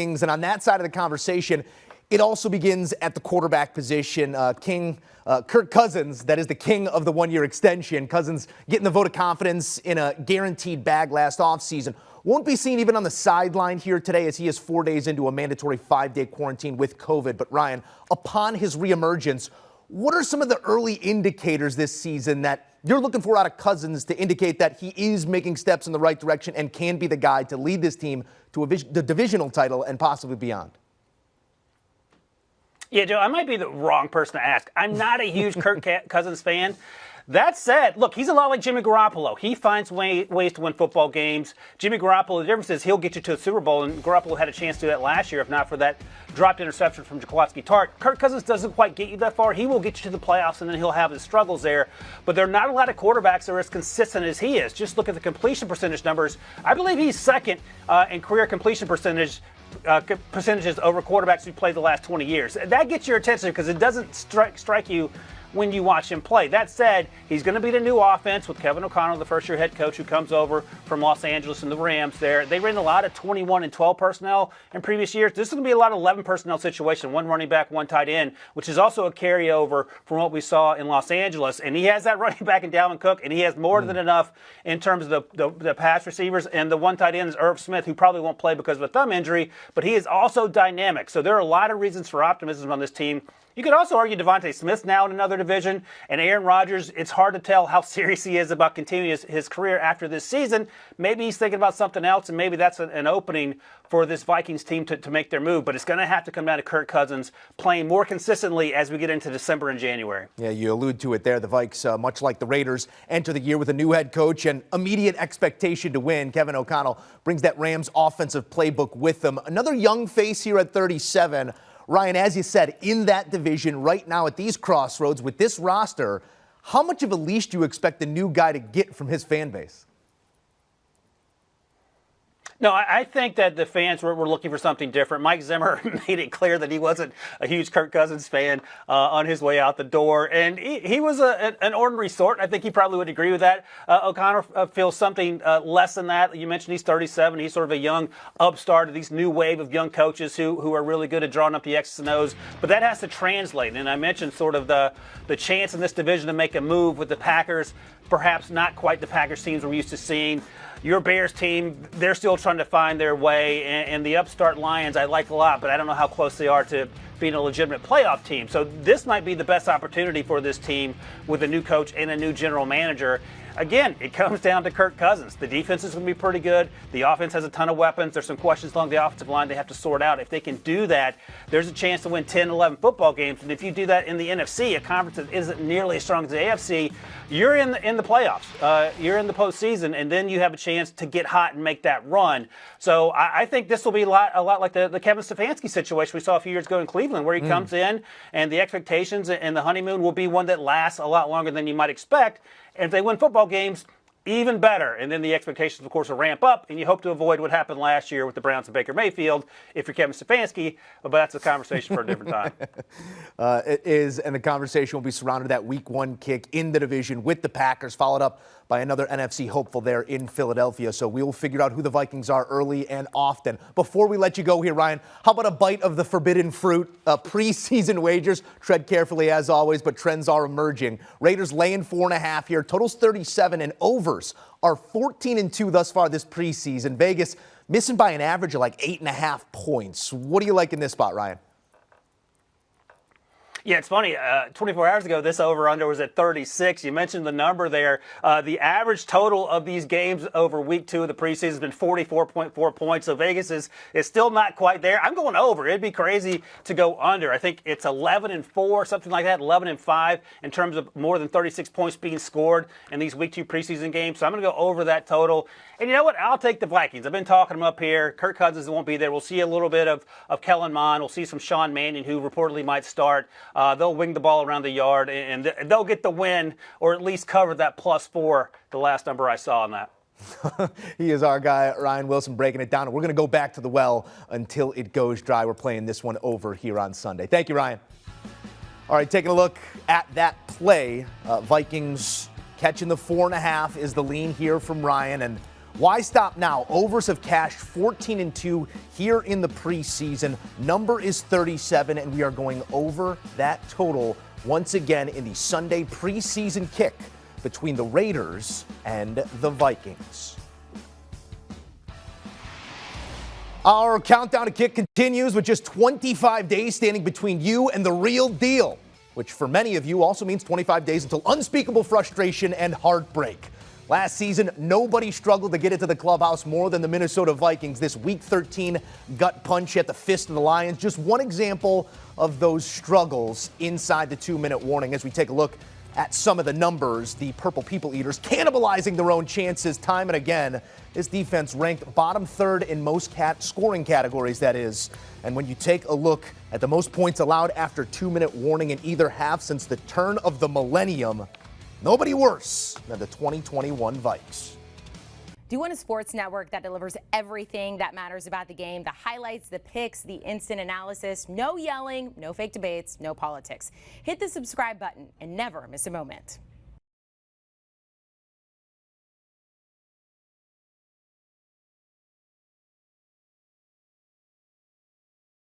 And on that side of the conversation, it also begins at the quarterback position. Kirk Cousins, that is the king of the one-year extension. Cousins getting the vote of confidence in a guaranteed bag last offseason. Won't be seen even on the sideline here today as he is 4 days into a mandatory 5-day quarantine with COVID. But Ryan, upon his reemergence, what are some of the early indicators this season that you're looking for out of Cousins to indicate that he is making steps in the right direction and can be the guy to lead this team to the divisional title and possibly beyond? Yeah, Joe, I might be the wrong person to ask. I'm not a huge Kirk Cousins fan. That said, look, he's a lot like Jimmy Garoppolo. He finds ways to win football games. Jimmy Garoppolo, the difference is he'll get you to a Super Bowl, and Garoppolo had a chance to do that last year, if not for that dropped interception from Jaquiski Tartt. Kirk Cousins doesn't quite get you that far. He will get you to the playoffs, and then he'll have his struggles there. But there are not a lot of quarterbacks that are as consistent as he is. Just look at the completion percentage numbers. I believe he's second in career completion percentages over quarterbacks who played the last 20 years. That gets your attention because it doesn't strike you when you watch him play. That said, he's going to be the new offense with Kevin O'Connell, the first-year head coach who comes over from Los Angeles and the Rams there. They ran a lot of 21 and 12 personnel in previous years. This is going to be a lot of 11 personnel situation, one running back, one tight end, which is also a carryover from what we saw in Los Angeles. And he has that running back in Dalvin Cook, and he has more than enough in terms of the pass receivers. And the one tight end is Irv Smith, who probably won't play because of a thumb injury, but he is also dynamic. So there are a lot of reasons for optimism on this team. You could also argue Devontae Smith's now in another division, and Aaron Rodgers, it's hard to tell how serious he is about continuing his career after this season. Maybe he's thinking about something else, and maybe that's an opening for this Vikings team to make their move. But it's going to have to come down to Kirk Cousins playing more consistently as we get into December and January. Yeah, you allude to it there. The Vikes, much like the Raiders, enter the year with a new head coach and immediate expectation to win. Kevin O'Connell brings that Rams offensive playbook with him. Another young face here at 37. Ryan, as you said, in that division right now at these crossroads with this roster, how much of a leash do you expect the new guy to get from his fan base? No, I think that the fans were looking for something different. Mike Zimmer made it clear that he wasn't a huge Kirk Cousins fan on his way out the door. And he was an ordinary sort. I think he probably would agree with that. O'Connor feels something less than that. You mentioned he's 37. He's sort of a young upstart of these new wave of young coaches who are really good at drawing up the X's and O's. But that has to translate. And I mentioned sort of the chance in this division to make a move with the Packers. Perhaps not quite the Packers teams we're used to seeing. Your Bears team, they're still trying to find their way. And the upstart Lions I like a lot, but I don't know how close they are to being a legitimate playoff team. So this might be the best opportunity for this team with a new coach and a new general manager. Again, it comes down to Kirk Cousins. The defense is going to be pretty good. The offense has a ton of weapons. There's some questions along the offensive line they have to sort out. If they can do that, there's a chance to win 10, 11 football games. And if you do that in the NFC, a conference that isn't nearly as strong as the AFC, you're in the playoffs. You're in the postseason, and then you have a chance to get hot and make that run. So I think this will be a lot like the Kevin Stefanski situation we saw a few years ago in Cleveland, where he comes in, and the expectations and the honeymoon will be one that lasts a lot longer than you might expect. And if they win football games, even better. And then the expectations, of course, will ramp up, and you hope to avoid what happened last year with the Browns and Baker Mayfield if you're Kevin Stefanski, but that's a conversation for a different time. It is, and the conversation will be surrounded that Week 1 kick in the division with the Packers, followed up by another NFC hopeful there in Philadelphia. So we will figure out who the Vikings are early and often. Before we let you go here, Ryan, how about a bite of the forbidden fruit? Preseason wagers. Tread carefully as always, but trends are emerging. Raiders laying 4.5 here. Totals 37 and overs are 14-2 thus far this preseason. Vegas missing by an average of like 8.5 points. What do you like in this spot, Ryan? Yeah, it's funny. 24 hours ago, this over-under was at 36. You mentioned the number there. The average total of these games over week 2 of the preseason has been 44.4 points. So Vegas is still not quite there. I'm going over. It'd be crazy to go under. I think it's 11-4, something like that, 11-5 in terms of more than 36 points being scored in these week 2 preseason games. So I'm going to go over that total. And you know what? I'll take the Vikings. I've been talking them up here. Kirk Cousins won't be there. We'll see a little bit of Kellen Mond. We'll see some Sean Mannion, who reportedly might start. They'll wing the ball around the yard, and they'll get the win, or at least cover that +4, the last number I saw on that. He is our guy, Ryan Wilson, breaking it down. We're going to go back to the well until it goes dry. We're playing this one over here on Sunday. Thank you, Ryan. All right, taking a look at that play. Vikings catching the 4.5 is the lean here from Ryan, and Why stop now? Overs have cashed 14-2 here in the preseason. Number is 37, and we are going over that total once again in the Sunday preseason kick between the Raiders and the Vikings. Our countdown to kick continues with just 25 days standing between you and the real deal, which for many of you also means 25 days until unspeakable frustration and heartbreak. Last season, nobody struggled to get into the clubhouse more than the Minnesota Vikings. This Week 13 gut punch at the fist of the Lions, just one example of those struggles inside the 2-minute warning as we take a look at some of the numbers. The Purple People Eaters cannibalizing their own chances time and again. This defense ranked bottom third in most scoring categories, that is. And when you take a look at the most points allowed after 2-minute warning in either half since the turn of the millennium, nobody worse than the 2021 Vikes. Do you want a sports network that delivers everything that matters about the game? The highlights, the picks, the instant analysis, no yelling, no fake debates, no politics. Hit the subscribe button and never miss a moment.